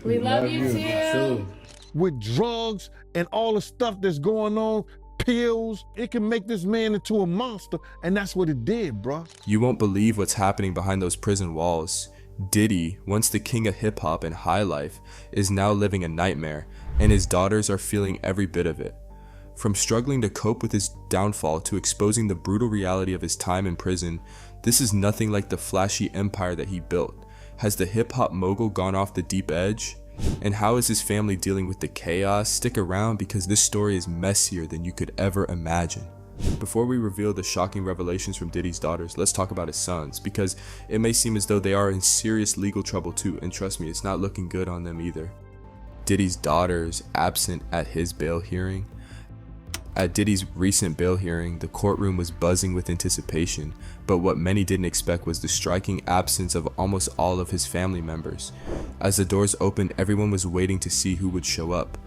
We love you too. With drugs and all the stuff that's going on, pills, it can make this man into a monster, and that's what it did, bro. You won't believe what's happening behind those prison walls. Diddy, once the king of hip-hop and high life, is now living a nightmare, and his daughters are feeling every bit of it. From struggling to cope with his downfall to exposing the brutal reality of his time in prison, this is nothing like the flashy empire that he built. Has the hip-hop mogul gone off the deep edge? And how is his family dealing with the chaos? Stick around because this story is messier than you could ever imagine. Before we reveal the shocking revelations from Diddy's daughters, let's talk about his sons, because it may seem as though they are in serious legal trouble too, and trust me, it's not looking good on them either. Diddy's daughters absent at his bail hearing. At Diddy's recent bail hearing, the courtroom was buzzing with anticipation, but what many didn't expect was the striking absence of almost all of his family members. As the doors opened, everyone was waiting to see who would show up.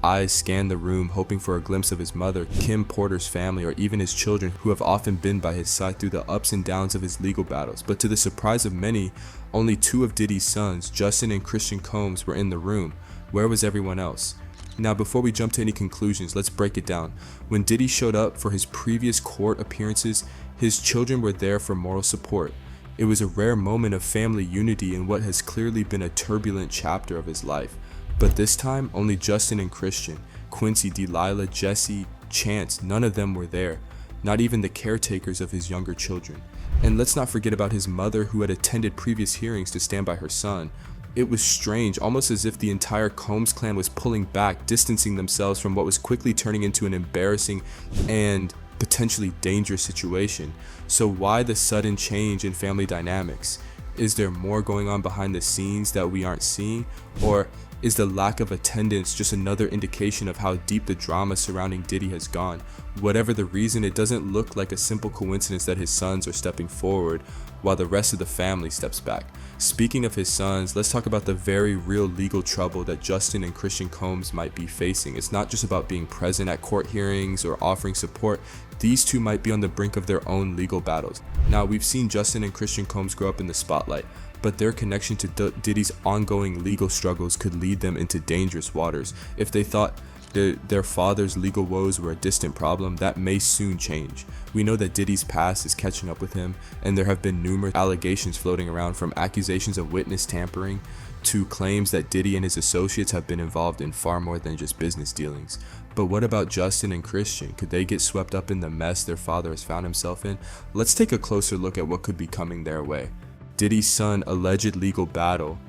Eyes scanned the room, hoping for a glimpse of his mother, Kim Porter's family, or even his children, who have often been by his side through the ups and downs of his legal battles. But to the surprise of many, only two of Diddy's sons, Justin and Christian Combs, were in the room. Where was everyone else? Now, before we jump to any conclusions, let's break it down. When Diddy showed up for his previous court appearances, his children were there for moral support. It was a rare moment of family unity in what has clearly been a turbulent chapter of his life. But this time, only Justin and Christian, Quincy, Delilah, Jesse, Chance, none of them were there. Not even the caretakers of his younger children. And let's not forget about his mother, who had attended previous hearings to stand by her son. It was strange, almost as if the entire Combs clan was pulling back, distancing themselves from what was quickly turning into an embarrassing and potentially dangerous situation. So why the sudden change in family dynamics? Is there more going on behind the scenes that we aren't seeing? Or is the lack of attendance just another indication of how deep the drama surrounding Diddy has gone? Whatever the reason, it doesn't look like a simple coincidence that his sons are stepping forward while the rest of the family steps back. Speaking of his sons, let's talk about the very real legal trouble that Justin and Christian Combs might be facing. It's not just about being present at court hearings or offering support. These two might be on the brink of their own legal battles. Now, we've seen Justin and Christian Combs grow up in the spotlight, but their connection to Diddy's ongoing legal struggles could lead them into dangerous waters. If they thought their father's legal woes were a distant problem, that may soon change. We know that Diddy's past is catching up with him, and there have been numerous allegations floating around, from accusations of witness tampering to claims that Diddy and his associates have been involved in far more than just business dealings. But what about Justin and Christian? Could they get swept up in the mess their father has found himself in? Let's take a closer look at what could be coming their way. Diddy's son alleged legal battle.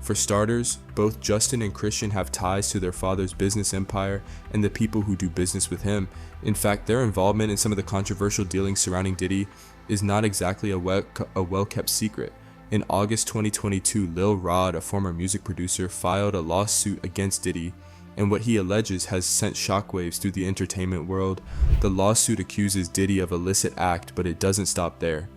For starters, both Justin and Christian have ties to their father's business empire and the people who do business with him. In fact, their involvement in some of the controversial dealings surrounding Diddy is not exactly a well-kept secret. In August 2022, Lil Rod, a former music producer, filed a lawsuit against Diddy, and what he alleges has sent shockwaves through the entertainment world. The lawsuit accuses Diddy of illicit act, but it doesn't stop there.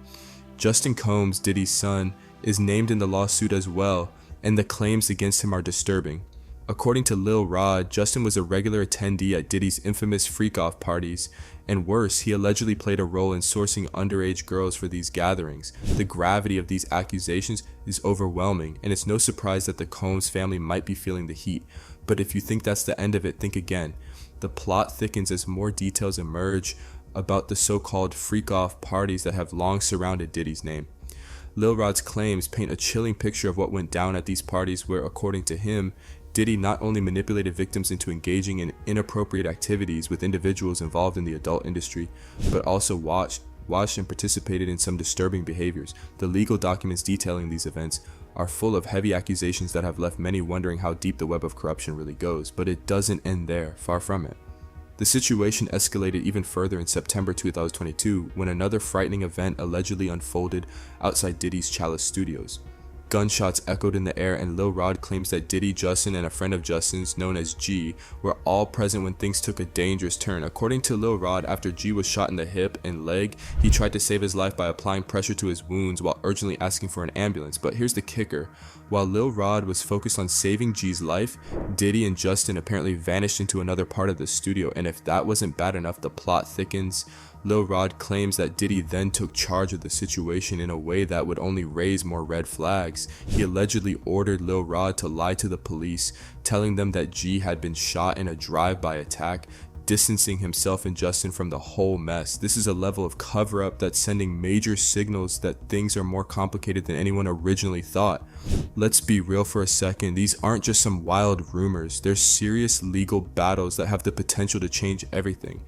Justin Combs, Diddy's son, is named in the lawsuit as well, and the claims against him are disturbing. According to Lil Rod, Justin was a regular attendee at Diddy's infamous freak-off parties, and worse, he allegedly played a role in sourcing underage girls for these gatherings. The gravity of these accusations is overwhelming, and it's no surprise that the Combs family might be feeling the heat. But if you think that's the end of it, think again. The plot thickens as more details emerge about the so-called freak-off parties that have long surrounded Diddy's name. Lil Rod's claims paint a chilling picture of what went down at these parties where, according to him, Diddy not only manipulated victims into engaging in inappropriate activities with individuals involved in the adult industry, but also watched and participated in some disturbing behaviors. The legal documents detailing these events are full of heavy accusations that have left many wondering how deep the web of corruption really goes, but it doesn't end there, far from it. The situation escalated even further in September 2022 when another frightening event allegedly unfolded outside Diddy's Chalice Studios. Gunshots echoed in the air, and Lil Rod claims that Diddy, Justin, and a friend of Justin's known as G were all present when things took a dangerous turn. According to Lil Rod, after G was shot in the hip and leg, he tried to save his life by applying pressure to his wounds while urgently asking for an ambulance. But here's the kicker. While Lil Rod was focused on saving G's life, Diddy and Justin apparently vanished into another part of the studio, and if that wasn't bad enough, the plot thickens. Lil Rod claims that Diddy then took charge of the situation in a way that would only raise more red flags. He allegedly ordered Lil Rod to lie to the police, telling them that G had been shot in a drive-by attack, distancing himself and Justin from the whole mess. This is a level of cover-up that's sending major signals that things are more complicated than anyone originally thought. Let's be real for a second, these aren't just some wild rumors, they're serious legal battles that have the potential to change everything.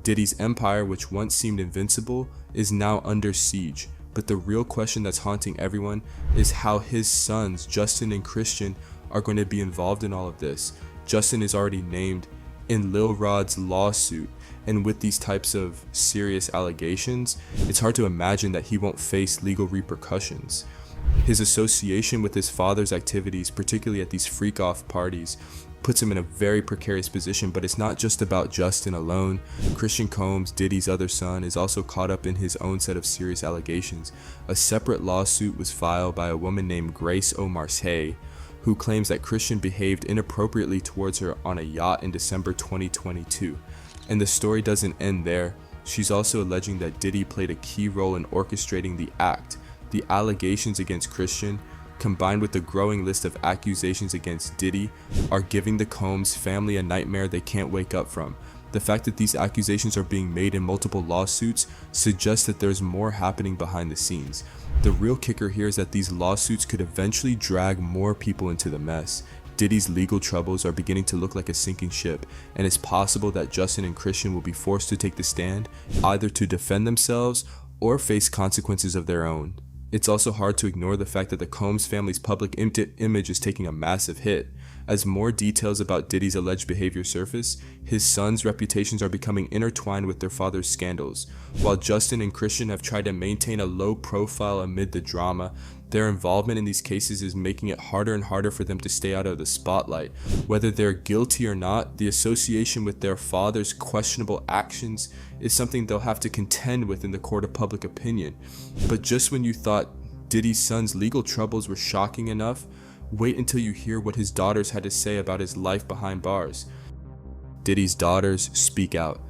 Diddy's empire, which once seemed invincible, is now under siege. But the real question that's haunting everyone is how his sons, Justin and Christian, are going to be involved in all of this. Justin is already named in Lil Rod's lawsuit, and with these types of serious allegations, it's hard to imagine that he won't face legal repercussions. His association with his father's activities, particularly at these freak-off parties, puts him in a very precarious position, but it's not just about Justin alone. Christian Combs, Diddy's other son, is also caught up in his own set of serious allegations. A separate lawsuit was filed by a woman named Grace O'Marseille, who claims that Christian behaved inappropriately towards her on a yacht in December 2022. And the story doesn't end there. She's also alleging that Diddy played a key role in orchestrating the act. The allegations against Christian, combined with the growing list of accusations against Diddy, are giving the Combs family a nightmare they can't wake up from. The fact that these accusations are being made in multiple lawsuits suggests that there's more happening behind the scenes. The real kicker here is that these lawsuits could eventually drag more people into the mess. Diddy's legal troubles are beginning to look like a sinking ship, and it's possible that Justin and Christian will be forced to take the stand, either to defend themselves or face consequences of their own. It's also hard to ignore the fact that the Combs family's public image is taking a massive hit. As more details about Diddy's alleged behavior surface, his sons' reputations are becoming intertwined with their father's scandals. While Justin and Christian have tried to maintain a low profile amid the drama, their involvement in these cases is making it harder and harder for them to stay out of the spotlight. Whether they're guilty or not, the association with their father's questionable actions is something they'll have to contend with in the court of public opinion. But just when you thought Diddy's son's legal troubles were shocking enough, wait until you hear what his daughters had to say about his life behind bars. Diddy's daughters speak out.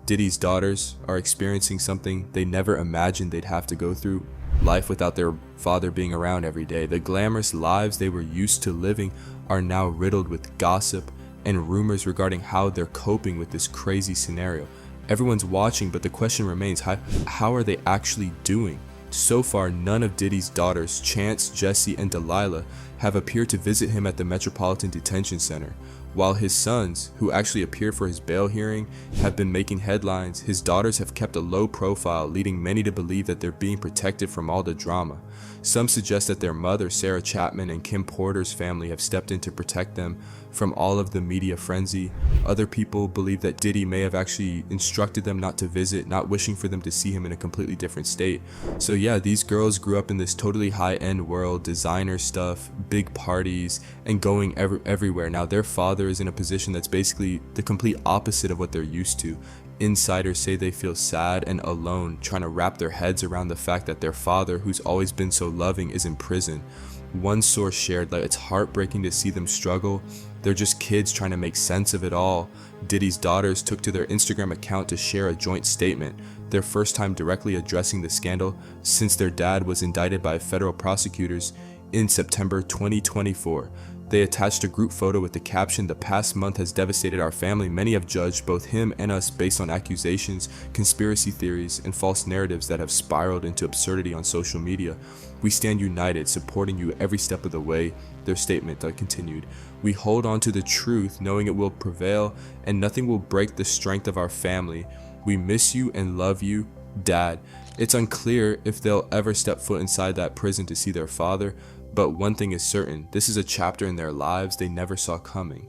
Diddy's daughters are experiencing something they never imagined they'd have to go through. Life without their father being around every day. The glamorous lives they were used to living are now riddled with gossip and rumors regarding how they're coping with this crazy scenario. Everyone's watching, but the question remains, how are they actually doing? So far, none of Diddy's daughters, Chance, Jessie, and Delilah, have appeared to visit him at the Metropolitan Detention Center. While his sons, who actually appeared for his bail hearing, have been making headlines, his daughters have kept a low profile, leading many to believe that they're being protected from all the drama. Some suggest that their mother, Sarah Chapman, and Kim Porter's family have stepped in to protect them from all of the media frenzy. Other people believe that Diddy may have actually instructed them not to visit, not wishing for them to see him in a completely different state. So yeah, these girls grew up in this totally high-end world, designer stuff, big parties, and going everywhere. Now their father is in a position that's basically the complete opposite of what they're used to. Insiders say they feel sad and alone, trying to wrap their heads around the fact that their father, who's always been so loving, is in prison. One source shared that it's heartbreaking to see them struggle. They're just kids trying to make sense of it all. Diddy's daughters took to their Instagram account to share a joint statement, their first time directly addressing the scandal since their dad was indicted by federal prosecutors in September 2024. They attached a group photo with the caption, "The past month has devastated our family. Many have judged both him and us based on accusations, conspiracy theories, and false narratives that have spiraled into absurdity on social media. We stand united, supporting you every step of the way." Their statement continued, "We hold on to the truth, knowing it will prevail, and nothing will break the strength of our family. We miss you and love you, Dad." It's unclear if they'll ever step foot inside that prison to see their father, but one thing is certain, this is a chapter in their lives they never saw coming.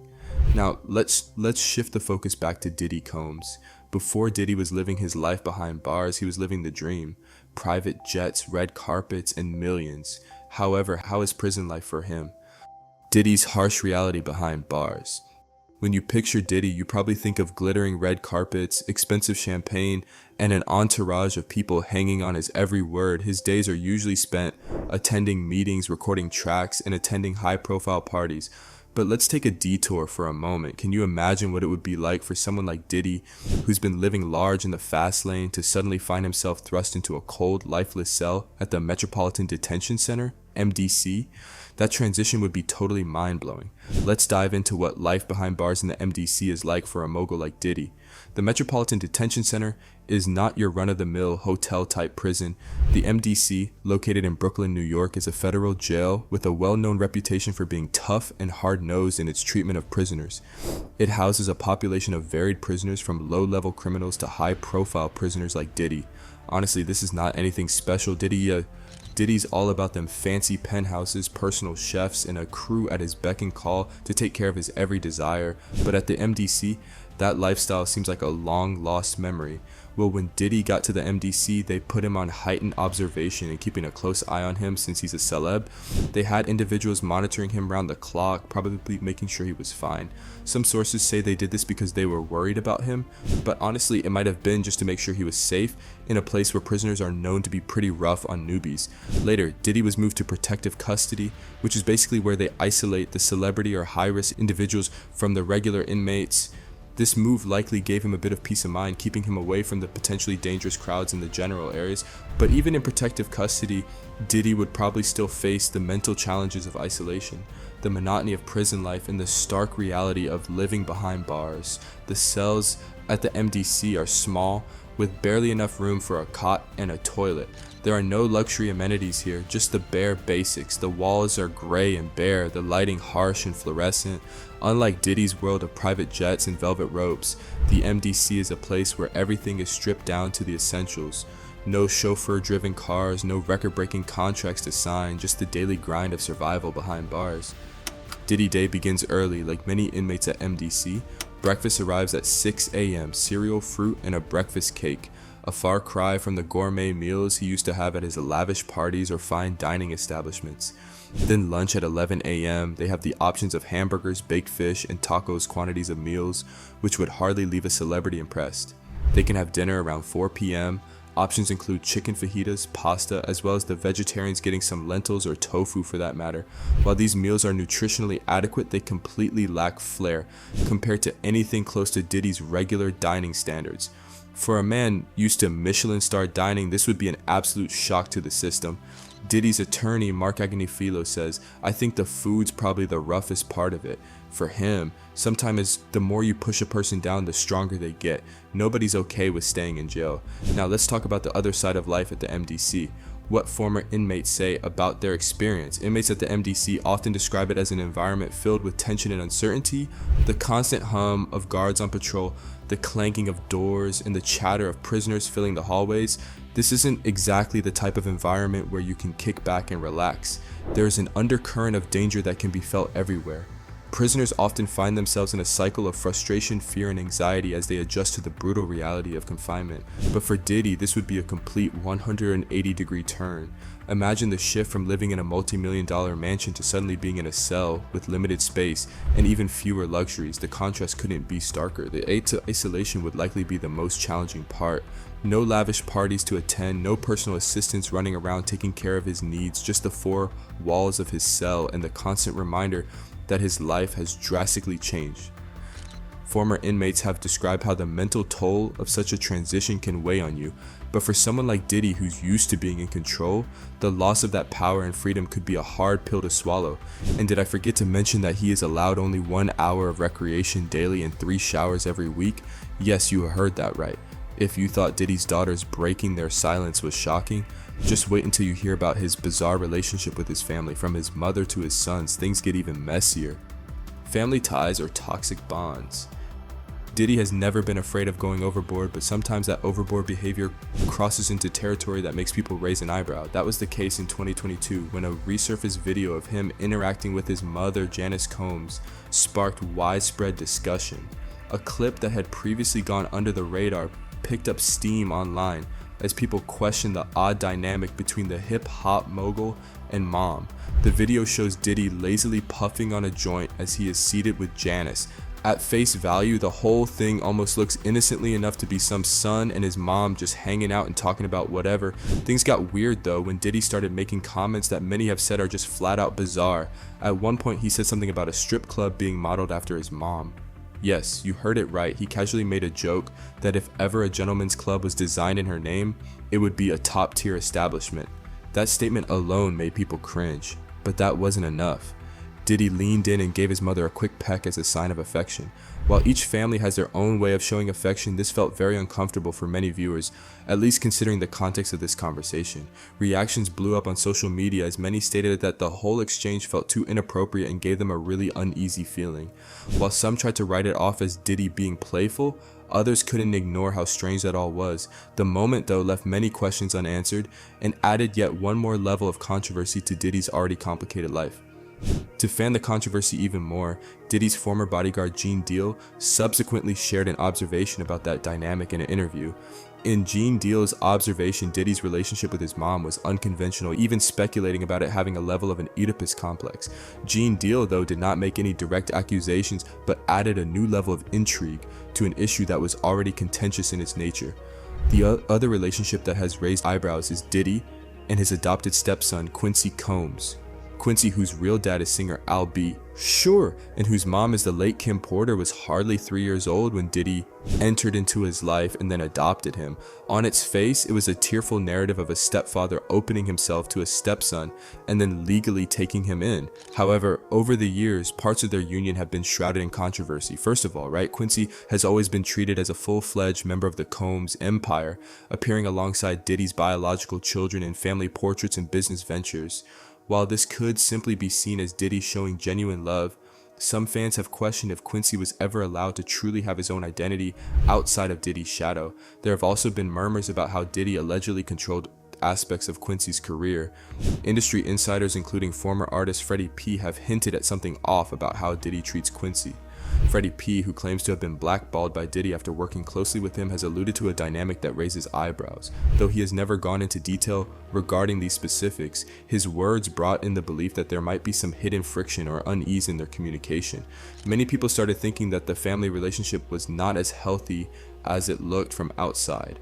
Now, let's shift the focus back to Diddy Combs. Before Diddy was living his life behind bars, he was living the dream. Private jets, red carpets, and millions. However, how is prison life for him? Diddy's harsh reality behind bars. When you picture Diddy, you probably think of glittering red carpets, expensive champagne, and an entourage of people hanging on his every word. His days are usually spent attending meetings, recording tracks, and attending high-profile parties. But let's take a detour for a moment. Can you imagine what it would be like for someone like Diddy, who's been living large in the fast lane, to suddenly find himself thrust into a cold, lifeless cell at the Metropolitan Detention Center, MDC? That transition would be totally mind-blowing. Let's dive into what life behind bars in the MDC is like for a mogul like Diddy. The Metropolitan Detention Center is not your run-of-the-mill hotel-type prison. The MDC, located in Brooklyn, New York, is a federal jail with a well-known reputation for being tough and hard-nosed in its treatment of prisoners. It houses a population of varied prisoners, from low-level criminals to high-profile prisoners like Diddy. Honestly, this is not anything special. Diddy's all about them fancy penthouses, personal chefs, and a crew at his beck and call to take care of his every desire. But at the MDC, that lifestyle seems like a long lost memory. Well, when Diddy got to the MDC, they put him on heightened observation and keeping a close eye on him since he's a celeb. They had individuals monitoring him round the clock, probably making sure he was fine. Some sources say they did this because they were worried about him, but honestly, it might have been just to make sure he was safe in a place where prisoners are known to be pretty rough on newbies. Later, Diddy was moved to protective custody, which is basically where they isolate the celebrity or high-risk individuals from the regular inmates. This move likely gave him a bit of peace of mind, keeping him away from the potentially dangerous crowds in the general areas. But even in protective custody, Diddy would probably still face the mental challenges of isolation, the monotony of prison life, and the stark reality of living behind bars. The cells at the MDC are small, with barely enough room for a cot and a toilet. There are no luxury amenities here, just the bare basics. The walls are gray and bare, the lighting harsh and fluorescent. Unlike Diddy's world of private jets and velvet ropes, the MDC is a place where everything is stripped down to the essentials. No chauffeur-driven cars, no record-breaking contracts to sign, just the daily grind of survival behind bars. Diddy Day begins early. Like many inmates at MDC, breakfast arrives at 6 a.m., cereal, fruit, and a breakfast cake. A far cry from the gourmet meals he used to have at his lavish parties or fine dining establishments. Then lunch at 11 a.m. They have the options of hamburgers, baked fish, and tacos, quantities of meals, which would hardly leave a celebrity impressed. They can have dinner around 4 p.m. Options include chicken fajitas, pasta, as well as the vegetarians getting some lentils or tofu for that matter. While these meals are nutritionally adequate, they completely lack flair compared to anything close to Diddy's regular dining standards. For a man used to Michelin-star dining, this would be an absolute shock to the system. Diddy's attorney, Mark Agnifilo, says, "I think the food's probably the roughest part of it. For him, sometimes the more you push a person down, the stronger they get. Nobody's okay with staying in jail." Now let's talk about the other side of life at the MDC. What former inmates say about their experience. Inmates at the MDC often describe it as an environment filled with tension and uncertainty. The constant hum of guards on patrol, the clanking of doors, and the chatter of prisoners filling the hallways. This isn't exactly the type of environment where you can kick back and relax. There is an undercurrent of danger that can be felt everywhere. Prisoners often find themselves in a cycle of frustration, fear, and anxiety as they adjust to the brutal reality of confinement. But for Diddy, this would be a complete 180-degree turn. Imagine the shift from living in a multi-million-dollar mansion to suddenly being in a cell with limited space and even fewer luxuries. The contrast couldn't be starker. The isolation would likely be the most challenging part. No lavish parties to attend, no personal assistants running around taking care of his needs, just the four walls of his cell and the constant reminder that his life has drastically changed. Former inmates have described how the mental toll of such a transition can weigh on you, but for someone like Diddy who's used to being in control, the loss of that power and freedom could be a hard pill to swallow. And did I forget to mention that he is allowed only 1 hour of recreation daily and 3 showers every week? Yes, you heard that right. If you thought Diddy's daughters breaking their silence was shocking, just wait until you hear about his bizarre relationship with his family. From his mother to his sons, things get even messier. Family ties or toxic bonds. Diddy has never been afraid of going overboard, but sometimes that overboard behavior crosses into territory that makes people raise an eyebrow. That was the case in 2022 when a resurfaced video of him interacting with his mother, Janice Combs, sparked widespread discussion. A clip that had previously gone under the radar picked up steam online as people questioned the odd dynamic between the hip-hop mogul and mom. The video shows Diddy lazily puffing on a joint as he is seated with Janice. At face value, the whole thing almost looks innocently enough to be some son and his mom just hanging out and talking about whatever. Things got weird though when Diddy started making comments that many have said are just flat out bizarre. At one point he said something about a strip club being modeled after his mom. Yes, you heard it right. He casually made a joke that if ever a gentleman's club was designed in her name, it would be a top tier establishment. That statement alone made people cringe, but that wasn't enough. Diddy leaned in and gave his mother a quick peck as a sign of affection. While each family has their own way of showing affection, this felt very uncomfortable for many viewers, at least considering the context of this conversation. Reactions blew up on social media as many stated that the whole exchange felt too inappropriate and gave them a really uneasy feeling. While some tried to write it off as Diddy being playful, others couldn't ignore how strange that all was. The moment though left many questions unanswered and added yet one more level of controversy to Diddy's already complicated life. To fan the controversy even more, Diddy's former bodyguard Gene Deal subsequently shared an observation about that dynamic in an interview. In Gene Deal's observation, Diddy's relationship with his mom was unconventional, even speculating about it having a level of an Oedipus complex. Gene Deal, though, did not make any direct accusations, but added a new level of intrigue to an issue that was already contentious in its nature. The other relationship that has raised eyebrows is Diddy and his adopted stepson, Quincy Combs. Quincy, whose real dad is singer Al B. Sure, and whose mom is the late Kim Porter, was hardly 3 years old when Diddy entered into his life and then adopted him. On its face, it was a tearful narrative of a stepfather opening himself to a stepson and then legally taking him in. However, over the years, parts of their union have been shrouded in controversy. First of all, right, Quincy has always been treated as a full-fledged member of the Combs empire, appearing alongside Diddy's biological children in family portraits and business ventures. While this could simply be seen as Diddy showing genuine love, some fans have questioned if Quincy was ever allowed to truly have his own identity outside of Diddy's shadow. There have also been murmurs about how Diddy allegedly controlled aspects of Quincy's career. Industry insiders, including former artist Freddie P, have hinted at something off about how Diddy treats Quincy. Freddie P, who claims to have been blackballed by Diddy after working closely with him, has alluded to a dynamic that raises eyebrows. Though he has never gone into detail regarding these specifics, his words brought in the belief that there might be some hidden friction or unease in their communication. Many people started thinking that the family relationship was not as healthy as it looked from outside.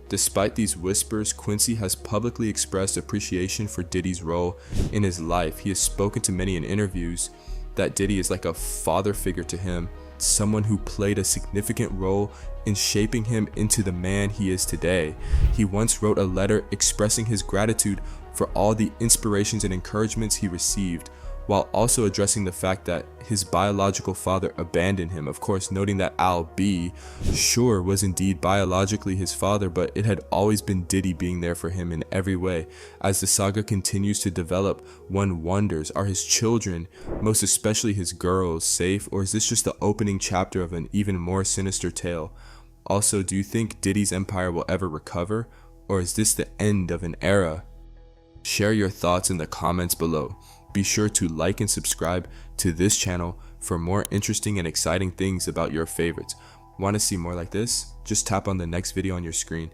Despite these whispers, Quincy has publicly expressed appreciation for Diddy's role in his life. He has spoken to many in interviews that Diddy is like a father figure to him, someone who played a significant role in shaping him into the man he is today. He once wrote a letter expressing his gratitude for all the inspirations and encouragements he received, while also addressing the fact that his biological father abandoned him, of course noting that Al B, sure, was indeed biologically his father, but it had always been Diddy being there for him in every way. As the saga continues to develop, one wonders, are his children, most especially his girls, safe, or is this just the opening chapter of an even more sinister tale? Also, do you think Diddy's empire will ever recover, or is this the end of an era? Share your thoughts in the comments below. Be sure to like and subscribe to this channel for more interesting and exciting things about your favorites. Want to see more like this? Just tap on the next video on your screen.